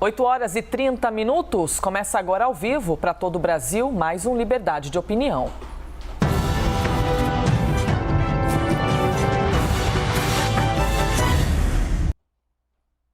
8h30. Começa agora ao vivo para todo o Brasil, mais um Liberdade de Opinião.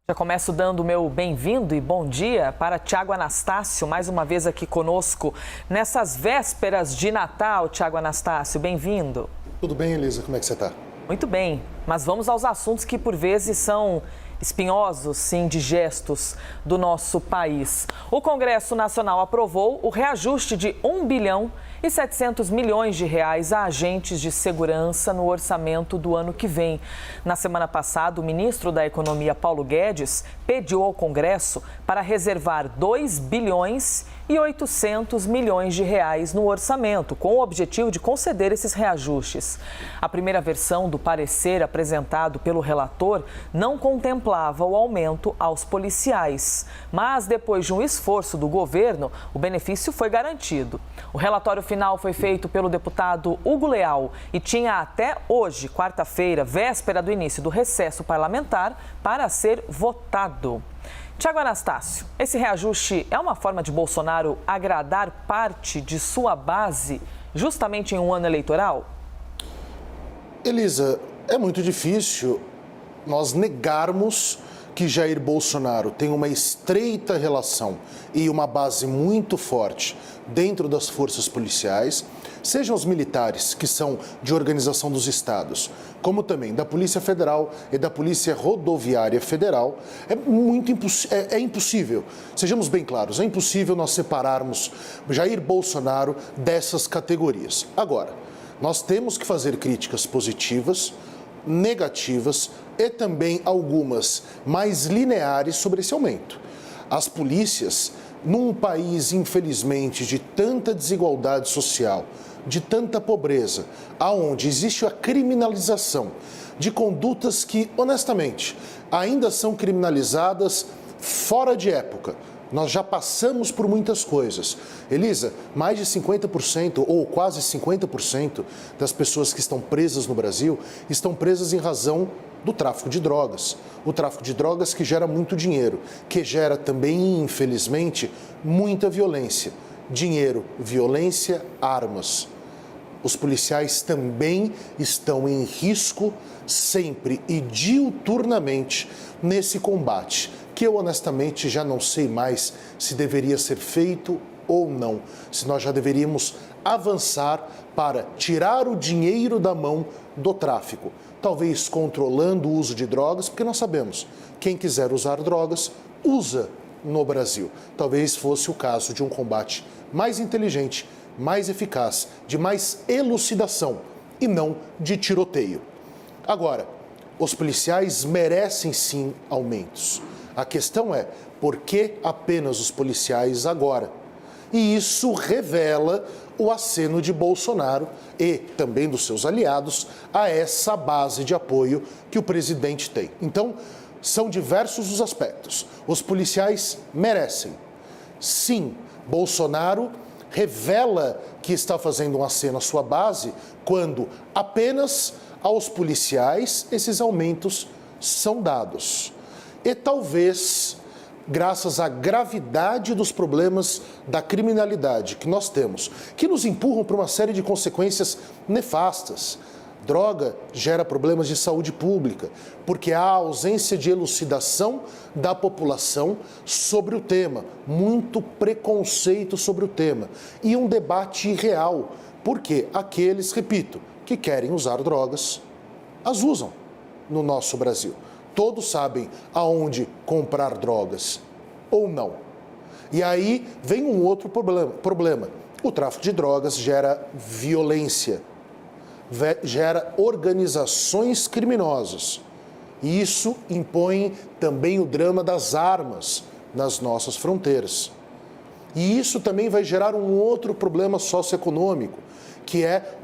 Já começo dando o meu bem-vindo e bom dia para Tiago Anastácio, mais uma vez aqui conosco nessas vésperas de Natal. Tiago Anastácio, bem-vindo. Tudo bem, Elisa? Como é que você está? Muito bem, mas vamos aos assuntos que por vezes são espinhosos, sim, indigestos do nosso país. O Congresso Nacional aprovou o reajuste de 1 bilhão e 700 milhões de reais a agentes de segurança no orçamento do ano que vem. Na semana passada, o ministro da Economia, Paulo Guedes, pediu ao Congresso para reservar 2 bilhões e 800 milhões de reais no orçamento, com o objetivo de conceder esses reajustes. A primeira versão do parecer apresentado pelo relator não contemplava o aumento aos policiais, mas depois de um esforço do governo, o benefício foi garantido. O relatório final foi feito pelo deputado Hugo Leal e tinha até hoje, quarta-feira, véspera do início do recesso parlamentar, para ser votado. Tiago Anastácio, esse reajuste é uma forma de Bolsonaro agradar parte de sua base justamente em um ano eleitoral? Elisa, é muito difícil nós negarmos que Jair Bolsonaro tem uma estreita relação e uma base muito forte dentro das forças policiais, sejam os militares, que são de organização dos estados, como também da Polícia Federal e da Polícia Rodoviária Federal. É impossível, sejamos bem claros, é impossível nós separarmos Jair Bolsonaro dessas categorias. Agora, nós temos que fazer críticas positivas, negativas e também algumas mais lineares sobre esse aumento. As polícias, num país, infelizmente, de tanta desigualdade social, de tanta pobreza, aonde existe a criminalização de condutas que, honestamente, ainda são criminalizadas fora de época. Nós já passamos por muitas coisas. Elisa, mais de 50% ou quase 50% das pessoas que estão presas no Brasil estão presas em razão do tráfico de drogas. O tráfico de drogas que gera muito dinheiro, que gera também, infelizmente, muita violência. Dinheiro, violência, armas. Os policiais também estão em risco sempre e diuturnamente nesse combate, que eu honestamente já não sei mais se deveria ser feito ou não, se nós já deveríamos avançar para tirar o dinheiro da mão do tráfico, talvez controlando o uso de drogas, porque nós sabemos, quem quiser usar drogas, usa no Brasil. Talvez fosse o caso de um combate mais inteligente, mais eficaz, de mais elucidação e não de tiroteio. Agora, os policiais merecem sim aumentos. A questão é, por que apenas os policiais agora? E isso revela o aceno de Bolsonaro e também dos seus aliados a essa base de apoio que o presidente tem. Então, são diversos os aspectos. Os policiais merecem. Sim, Bolsonaro revela que está fazendo um aceno à sua base quando apenas aos policiais esses aumentos são dados. E talvez, graças à gravidade dos problemas da criminalidade que nós temos, que nos empurram para uma série de consequências nefastas. Droga gera problemas de saúde pública, porque há ausência de elucidação da população sobre o tema, muito preconceito sobre o tema e um debate irreal, porque aqueles, repito, que querem usar drogas, as usam no nosso Brasil. Todos sabem aonde comprar drogas ou não. E aí vem um outro problema. O tráfico de drogas gera violência, gera organizações criminosas. E isso impõe também o drama das armas nas nossas fronteiras. E isso também vai gerar um outro problema socioeconômico, que é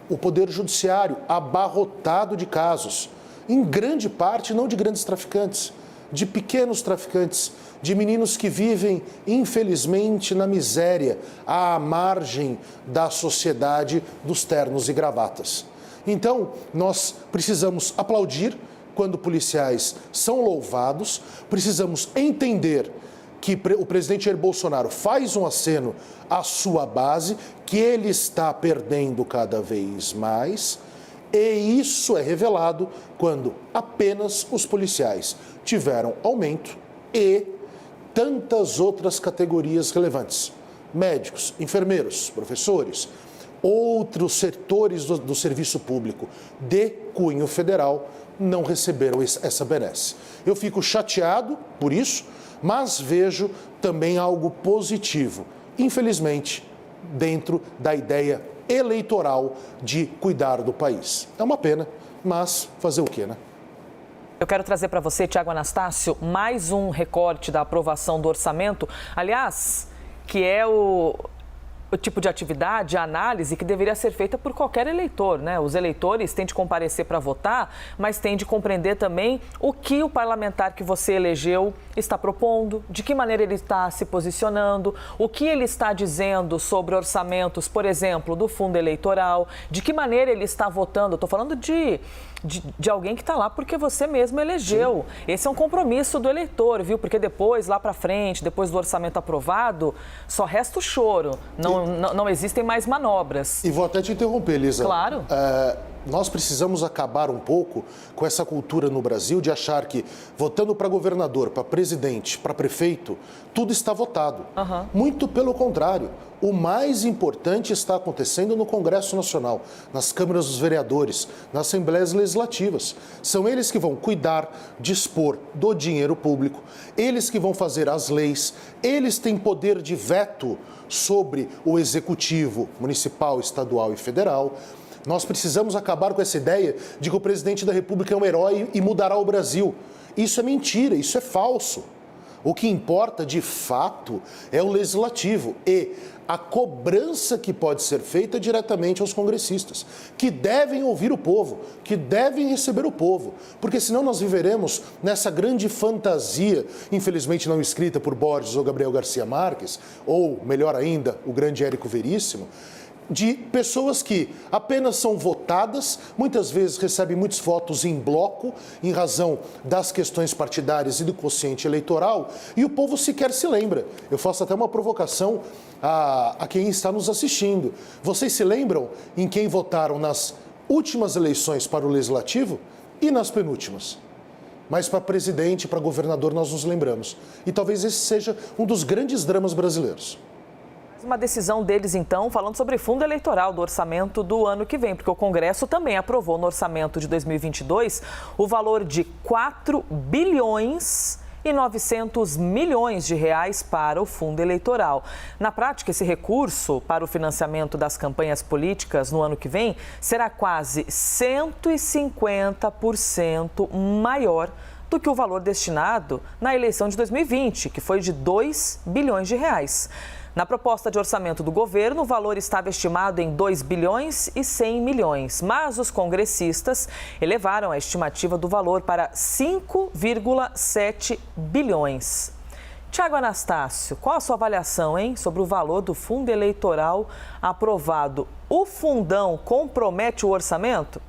o poder judiciário abarrotado de casos. Em grande parte, não de grandes traficantes, de pequenos traficantes, de meninos que vivem, infelizmente, na miséria, à margem da sociedade dos ternos e gravatas. Então, nós precisamos aplaudir quando policiais são louvados, precisamos entender que o presidente Jair Bolsonaro faz um aceno à sua base, que ele está perdendo cada vez mais, e isso é revelado quando apenas os policiais tiveram aumento e tantas outras categorias relevantes. Médicos, enfermeiros, professores, outros setores do serviço público de cunho federal não receberam essa benesse. Eu fico chateado por isso, mas vejo também algo positivo, infelizmente, dentro da ideia eleitoral de cuidar do país. É uma pena, mas fazer o quê, né? Eu quero trazer para você, Tiago Anastácio, mais um recorte da aprovação do orçamento. Aliás, que é o tipo de atividade, a análise que deveria ser feita por qualquer eleitor, né? Os eleitores têm de comparecer para votar, mas têm de compreender também o que o parlamentar que você elegeu está propondo, de que maneira ele está se posicionando, o que ele está dizendo sobre orçamentos, por exemplo, do fundo eleitoral, de que maneira ele está votando. Estou falando de alguém que está lá porque você mesmo elegeu. Sim. Esse é um compromisso do eleitor, viu? Porque depois, lá para frente, depois do orçamento aprovado, só resta o choro. Não existem mais manobras. E vou até te interromper, Elisa. Claro. Nós precisamos acabar um pouco com essa cultura no Brasil de achar que votando para governador, para presidente, para prefeito, tudo está votado. Uhum. Muito pelo contrário. O mais importante está acontecendo no Congresso Nacional, nas câmaras dos vereadores, nas assembleias legislativas. São eles que vão cuidar, dispor do dinheiro público, eles que vão fazer as leis, eles têm poder de veto sobre o executivo municipal, estadual e federal. Nós precisamos acabar com essa ideia de que o presidente da República é um herói e mudará o Brasil. Isso é mentira, isso é falso. O que importa, de fato, é o legislativo e a cobrança que pode ser feita diretamente aos congressistas, que devem ouvir o povo, que devem receber o povo, porque senão nós viveremos nessa grande fantasia, infelizmente não escrita por Borges ou Gabriel Garcia Marques, ou, melhor ainda, o grande Érico Veríssimo, de pessoas que apenas são votadas, muitas vezes recebem muitos votos em bloco, em razão das questões partidárias e do quociente eleitoral, e o povo sequer se lembra. Eu faço até uma provocação a quem está nos assistindo. Vocês se lembram em quem votaram nas últimas eleições para o Legislativo e nas penúltimas? Mas para presidente e para governador nós nos lembramos. E talvez esse seja um dos grandes dramas brasileiros. Uma decisão deles, então, falando sobre fundo eleitoral do orçamento do ano que vem, porque o Congresso também aprovou no orçamento de 2022 o valor de 4 bilhões e 900 milhões de reais para o fundo eleitoral. Na prática, esse recurso para o financiamento das campanhas políticas no ano que vem será quase 150% maior do que o valor destinado na eleição de 2020, que foi de 2 bilhões de reais. Na proposta de orçamento do governo, o valor estava estimado em 2 bilhões e 100 milhões, mas os congressistas elevaram a estimativa do valor para 5,7 bilhões. Tiago Anastácio, qual a sua avaliação, sobre o valor do fundo eleitoral aprovado? O fundão compromete o orçamento?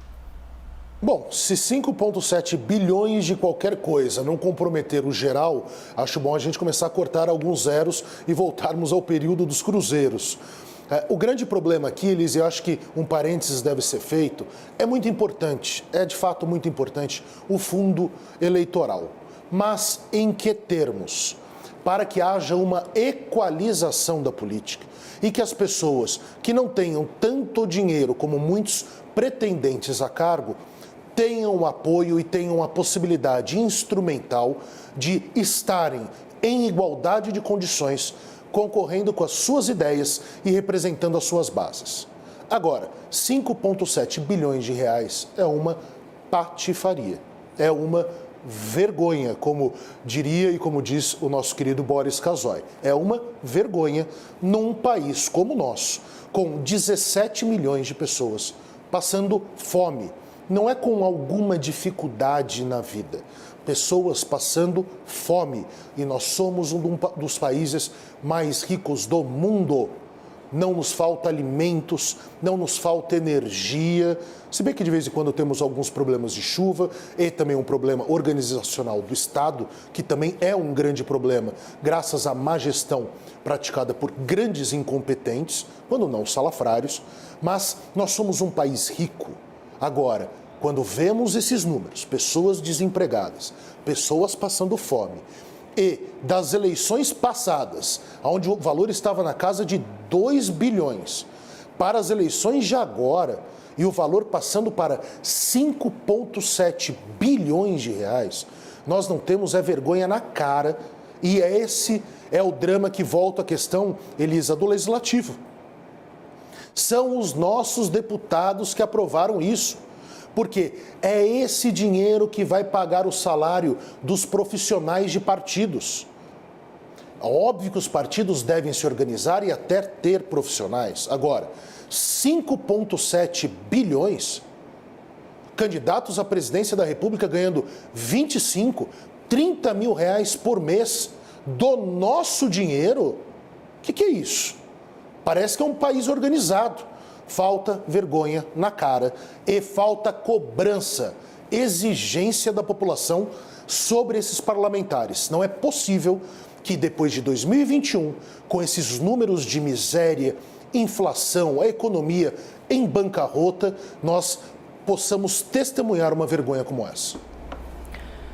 Bom, se 5,7 bilhões de qualquer coisa não comprometer o geral, acho bom a gente começar a cortar alguns zeros e voltarmos ao período dos cruzeiros. O grande problema aqui, Elis, eu acho que um parênteses deve ser feito, é muito importante, é de fato muito importante o fundo eleitoral. Mas em que termos? Para que haja uma equalização da política e que as pessoas que não tenham tanto dinheiro como muitos pretendentes a cargo tenham o apoio e tenham a possibilidade instrumental de estarem em igualdade de condições, concorrendo com as suas ideias e representando as suas bases. Agora, 5,7 bilhões de reais é uma patifaria, é uma vergonha, como diria e como diz o nosso querido Boris Casoy. É uma vergonha num país como o nosso, com 17 milhões de pessoas passando fome. Não é com alguma dificuldade na vida. Pessoas passando fome. E nós somos um dos países mais ricos do mundo. não nos falta alimentos, não nos falta energia. Se bem que de vez em quando temos alguns problemas de chuva e também um problema organizacional do Estado, que também é um grande problema, graças à má gestão praticada por grandes incompetentes, quando não salafrários, mas nós somos um país rico. Agora, quando vemos esses números, pessoas desempregadas, pessoas passando fome, e das eleições passadas, onde o valor estava na casa de 2 bilhões, para as eleições de agora, e o valor passando para 5,7 bilhões de reais, nós não temos vergonha na cara, e esse é o drama que volta à questão, Elisa, do Legislativo. São os nossos deputados que aprovaram isso. Porque é esse dinheiro que vai pagar o salário dos profissionais de partidos. Óbvio que os partidos devem se organizar e até ter profissionais. Agora, 5,7 bilhões, candidatos à presidência da República ganhando 25, 30 mil reais por mês do nosso dinheiro? O que é isso? Parece que é um país organizado. Falta vergonha na cara e falta cobrança, exigência da população sobre esses parlamentares. Não é possível que depois de 2021, com esses números de miséria, inflação, a economia em bancarrota, nós possamos testemunhar uma vergonha como essa.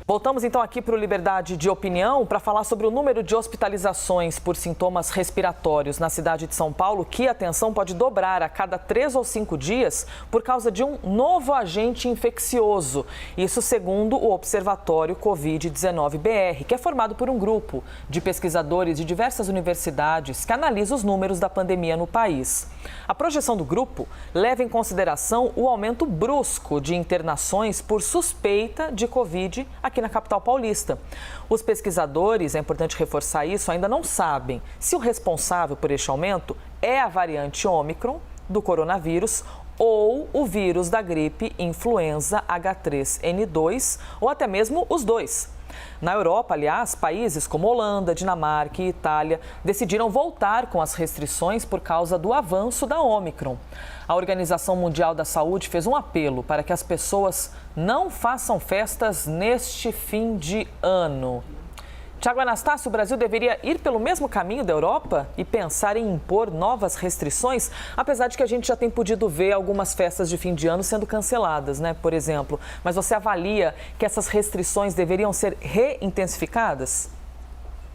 Voltamos então aqui para o Liberdade de Opinião para falar sobre o número de hospitalizações por sintomas respiratórios na cidade de São Paulo, que, atenção, pode dobrar a cada 3 ou 5 dias por causa de um novo agente infeccioso. Isso segundo o Observatório Covid-19-BR, que é formado por um grupo de pesquisadores de diversas universidades que analisa os números da pandemia no país. A projeção do grupo leva em consideração o aumento brusco de internações por suspeita de Covid aqui na capital paulista. Os pesquisadores, é importante reforçar isso, ainda não sabem se o responsável por este aumento é a variante Ômicron do coronavírus ou o vírus da gripe influenza H3N2 ou até mesmo os dois. Na Europa, aliás, países como Holanda, Dinamarca e Itália decidiram voltar com as restrições por causa do avanço da Ômicron. A Organização Mundial da Saúde fez um apelo para que as pessoas não façam festas neste fim de ano. Tiago Anastácio, o Brasil deveria ir pelo mesmo caminho da Europa e pensar em impor novas restrições, apesar de que a gente já tem podido ver algumas festas de fim de ano sendo canceladas, né, por exemplo. Mas você avalia que essas restrições deveriam ser reintensificadas?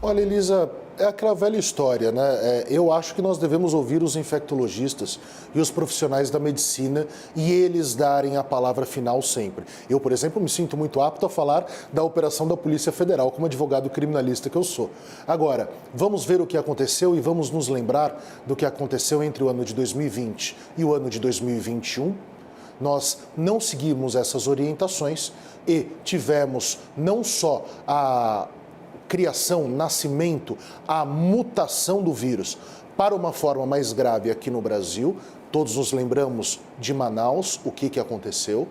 Olha, Elisa, é aquela velha história, né? Eu acho que nós devemos ouvir os infectologistas e os profissionais da medicina e eles darem a palavra final sempre. Eu, por exemplo, me sinto muito apto a falar da operação da Polícia Federal, como advogado criminalista que eu sou. Agora, vamos ver o que aconteceu e vamos nos lembrar do que aconteceu entre o ano de 2020 e o ano de 2021. Nós não seguimos essas orientações e tivemos não só a criação, nascimento, a mutação do vírus para uma forma mais grave aqui no Brasil. Todos nos lembramos de Manaus, o que aconteceu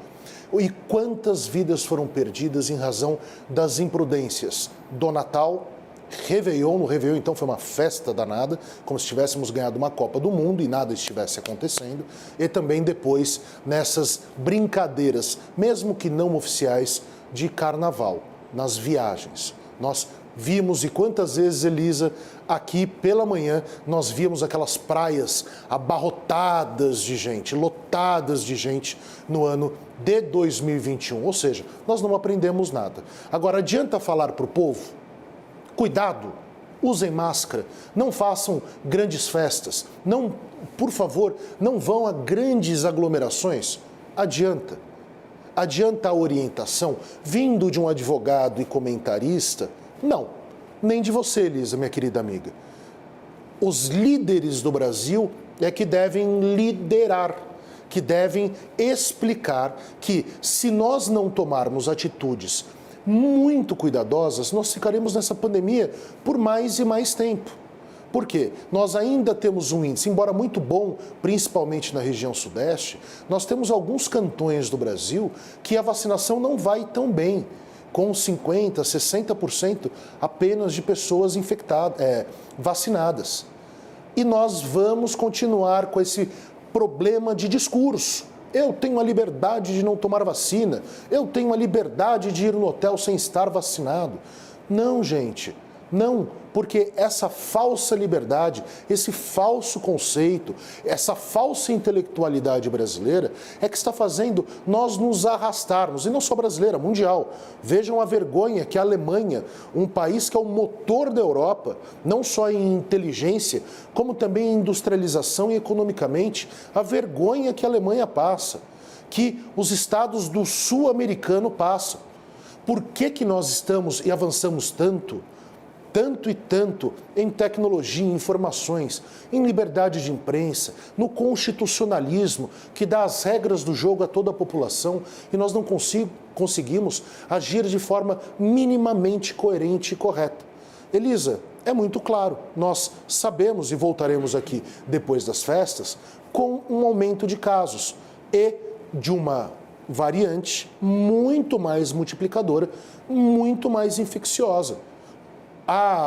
e quantas vidas foram perdidas em razão das imprudências do Natal, Réveillon. No Réveillon, então, foi uma festa danada, como se tivéssemos ganhado uma Copa do Mundo e nada estivesse acontecendo. E também depois nessas brincadeiras, mesmo que não oficiais, de carnaval, nas viagens. Nós vimos, e quantas vezes, Elisa, aqui pela manhã, nós víamos aquelas praias abarrotadas de gente, lotadas de gente no ano de 2021. Ou seja, nós não aprendemos nada. Agora, adianta falar para o povo? Cuidado, usem máscara, não façam grandes festas, não, por favor, não vão a grandes aglomerações. Adianta. Adianta a orientação vindo de um advogado e comentarista? Não, nem de você, Elisa, minha querida amiga. Os líderes do Brasil é que devem liderar, que devem explicar que se nós não tomarmos atitudes muito cuidadosas, nós ficaremos nessa pandemia por mais e mais tempo. Por quê? Nós ainda temos um índice, embora muito bom, principalmente na região sudeste, nós temos alguns cantões do Brasil que a vacinação não vai tão bem, com 50%, 60% apenas de pessoas vacinadas. E nós vamos continuar com esse problema de discurso. Eu tenho a liberdade de não tomar vacina. Eu tenho a liberdade de ir no hotel sem estar vacinado. Não, gente. Não, porque essa falsa liberdade, esse falso conceito, essa falsa intelectualidade brasileira é que está fazendo nós nos arrastarmos, e não só brasileira, mundial. Vejam a vergonha que a Alemanha, um país que é o motor da Europa, não só em inteligência, como também em industrialização e economicamente, a vergonha que a Alemanha passa, que os estados do sul-americano passam. Por que nós estamos e avançamos tanto e tanto em tecnologia, em informações, em liberdade de imprensa, no constitucionalismo que dá as regras do jogo a toda a população e nós não conseguimos agir de forma minimamente coerente e correta? Elisa, é muito claro, nós sabemos e voltaremos aqui depois das festas com um aumento de casos e de uma variante muito mais multiplicadora, muito mais infecciosa.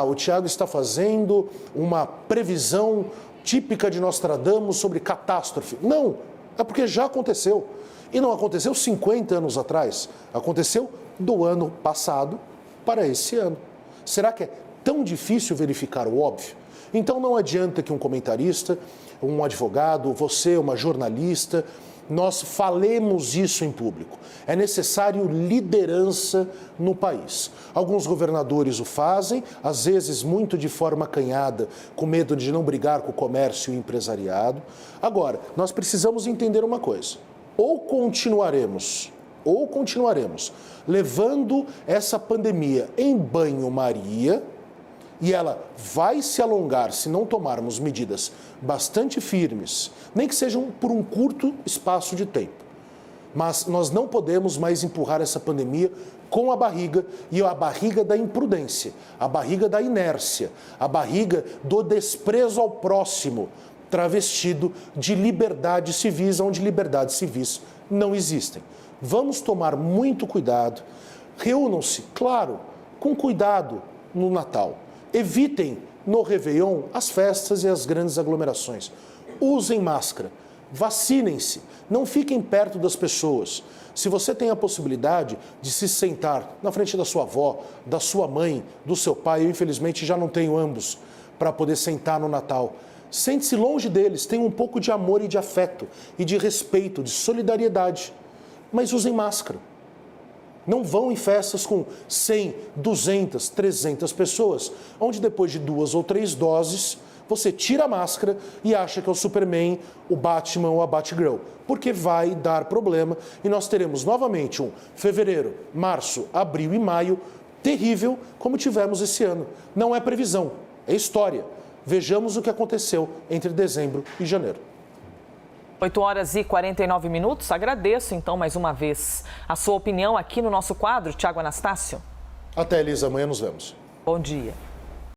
O Tiago está fazendo uma previsão típica de Nostradamus sobre catástrofe. Não, é porque já aconteceu. E não aconteceu 50 anos atrás. Aconteceu do ano passado para esse ano. Será que é tão difícil verificar o óbvio? Então não adianta que um comentarista, um advogado, você, uma jornalista, nós falemos isso em público. É necessário liderança no país. Alguns governadores o fazem, às vezes muito de forma acanhada, com medo de não brigar com o comércio e o empresariado. Agora, nós precisamos entender uma coisa. Ou continuaremos levando essa pandemia em banho-maria, e ela vai se alongar se não tomarmos medidas bastante firmes, nem que sejam por um curto espaço de tempo. Mas nós não podemos mais empurrar essa pandemia com a barriga, e a barriga da imprudência, a barriga da inércia, a barriga do desprezo ao próximo, travestido de liberdades civis, onde liberdades civis não existem. Vamos tomar muito cuidado. Reúnam-se, claro, com cuidado no Natal. Evitem no Réveillon as festas e as grandes aglomerações. Usem máscara, vacinem-se, não fiquem perto das pessoas. Se você tem a possibilidade de se sentar na frente da sua avó, da sua mãe, do seu pai, eu infelizmente já não tenho ambos para poder sentar no Natal. Sente-se longe deles, tenha um pouco de amor e de afeto, e de respeito, de solidariedade. Mas usem máscara. Não vão em festas com 100, 200, 300 pessoas, onde depois de 2 ou 3 doses, você tira a máscara e acha que é o Superman, o Batman ou a Batgirl. Porque vai dar problema e nós teremos novamente um fevereiro, março, abril e maio terrível como tivemos esse ano. Não é previsão, é história. Vejamos o que aconteceu entre dezembro e janeiro. 8h49. Agradeço, então, mais uma vez a sua opinião aqui no nosso quadro, Tiago Anastácio. Até, Elisa. Amanhã nos vemos. Bom dia.